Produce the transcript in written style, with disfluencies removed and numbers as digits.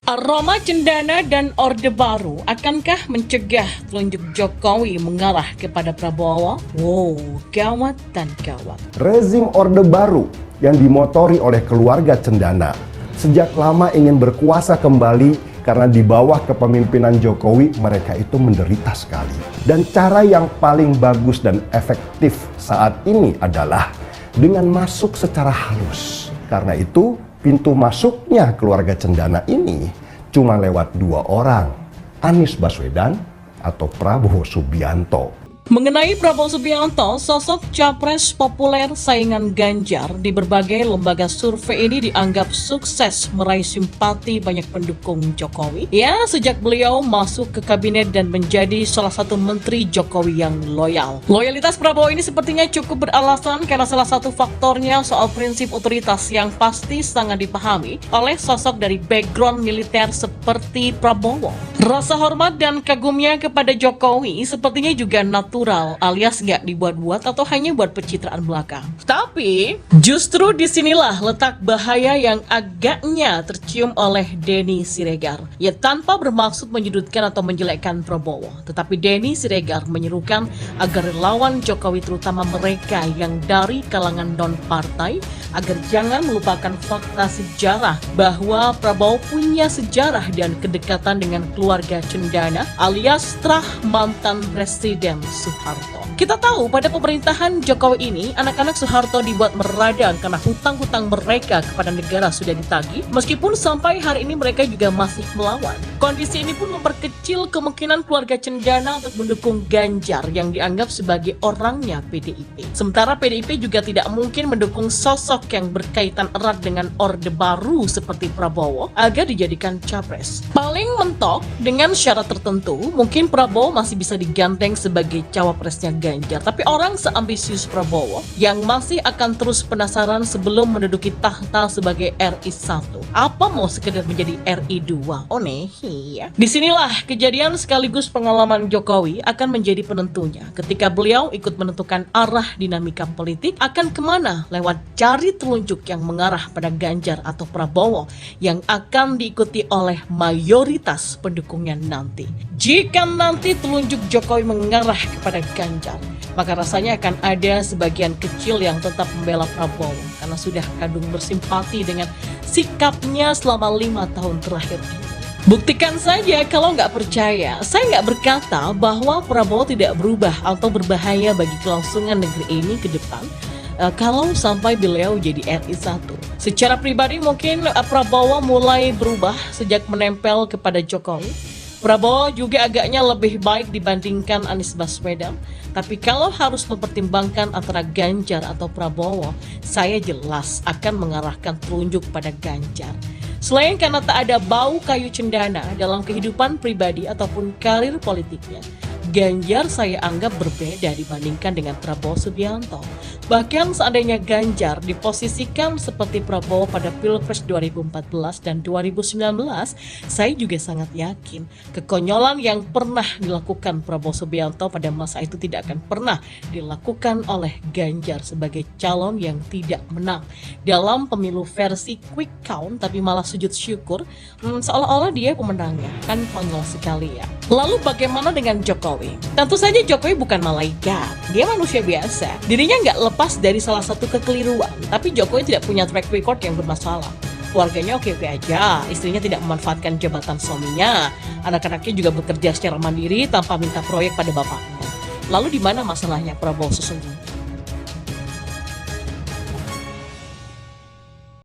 Aroma cendana dan Orde Baru akankah mencegah telunjuk Jokowi mengarah kepada Prabowo? Wow, gawat dan gawat. Rezim Orde Baru yang dimotori oleh keluarga Cendana sejak lama ingin berkuasa kembali karena di bawah kepemimpinan Jokowi mereka itu menderita sekali. Dan cara yang paling bagus dan efektif saat ini adalah dengan masuk secara halus. Karena itu pintu masuknya keluarga Cendana ini cuma lewat dua orang, Anies Baswedan atau Prabowo Subianto. Mengenai Prabowo Subianto, sosok capres populer saingan Ganjar di berbagai lembaga survei ini dianggap sukses meraih simpati banyak pendukung Jokowi. Ya, sejak beliau masuk ke kabinet dan menjadi salah satu menteri Jokowi yang loyal. Loyalitas Prabowo ini sepertinya cukup beralasan karena salah satu faktornya soal prinsip otoritas yang pasti sangat dipahami oleh sosok dari background militer seperti Prabowo. Rasa hormat dan kagumnya kepada Jokowi sepertinya juga natural alias nggak dibuat-buat atau hanya buat pencitraan belaka. Tapi justru disinilah letak bahaya yang agaknya tercium oleh Denny Siregar. Ya, tanpa bermaksud menyudutkan atau menjelekkan Prabowo, tetapi Denny Siregar menyerukan agar relawan Jokowi terutama mereka yang dari kalangan non-partai agar jangan melupakan fakta sejarah bahwa Prabowo punya sejarah dan kedekatan dengan keluarga Cendana alias trah mantan Presiden Soeharto. Kita tahu pada pemerintahan Jokowi ini, anak-anak Soeharto dibuat meradang karena hutang-hutang mereka kepada negara sudah ditagih, meskipun sampai hari ini mereka juga masih melawan. Kondisi ini pun memperkecil kemungkinan keluarga Cendana untuk mendukung Ganjar yang dianggap sebagai orangnya PDIP. Sementara PDIP juga tidak mungkin mendukung sosok yang berkaitan erat dengan Orde Baru seperti Prabowo agar dijadikan capres. Paling mentok dengan syarat tertentu, mungkin Prabowo masih bisa diganteng sebagai cawapresnya Ganjar. Tapi orang seambisius Prabowo yang masih akan terus penasaran sebelum menduduki tahta sebagai RI 1. Apa mau sekedar menjadi RI 2? Oh nehi ya. Disinilah kejadian sekaligus pengalaman Jokowi akan menjadi penentunya ketika beliau ikut menentukan arah dinamika politik akan kemana lewat jari telunjuk yang mengarah pada Ganjar atau Prabowo yang akan diikuti oleh mayoritas pendukungnya nanti. Jika nanti telunjuk Jokowi mengarah kepada Ganjar, maka rasanya akan ada sebagian kecil yang tetap membela Prabowo karena sudah kadung bersimpati dengan sikapnya selama 5 tahun terakhir ini. Buktikan saja kalau nggak percaya. Saya nggak berkata bahwa Prabowo tidak berubah atau berbahaya bagi kelangsungan negeri ini ke depan kalau sampai beliau jadi RI 1. Secara pribadi mungkin Prabowo mulai berubah sejak menempel kepada Jokowi. Prabowo juga agaknya lebih baik dibandingkan Anies Baswedan. Tapi kalau harus mempertimbangkan antara Ganjar atau Prabowo, saya jelas akan mengarahkan telunjuk pada Ganjar. Selain karena tak ada bau kayu cendana dalam kehidupan pribadi ataupun karir politiknya, Ganjar saya anggap berbeda dibandingkan dengan Prabowo Subianto. Bahkan seandainya Ganjar diposisikan seperti Prabowo pada Pilpres 2014 dan 2019, saya juga sangat yakin kekonyolan yang pernah dilakukan Prabowo Subianto pada masa itu tidak akan pernah dilakukan oleh Ganjar sebagai calon yang tidak menang dalam pemilu versi quick count, tapi malah sujud syukur seolah-olah dia pemenangnya. Kan konyol sekali ya. Lalu bagaimana dengan Jokowi? Tentu saja Jokowi bukan malaikat, dia manusia biasa. Dirinya nggak lepas dari salah satu kekeliruan, tapi Jokowi tidak punya track record yang bermasalah. Keluarganya oke-oke aja, istrinya tidak memanfaatkan jabatan suaminya, anak-anaknya juga bekerja secara mandiri tanpa minta proyek pada bapaknya. Lalu di mana masalahnya Prabowo sesungguhnya?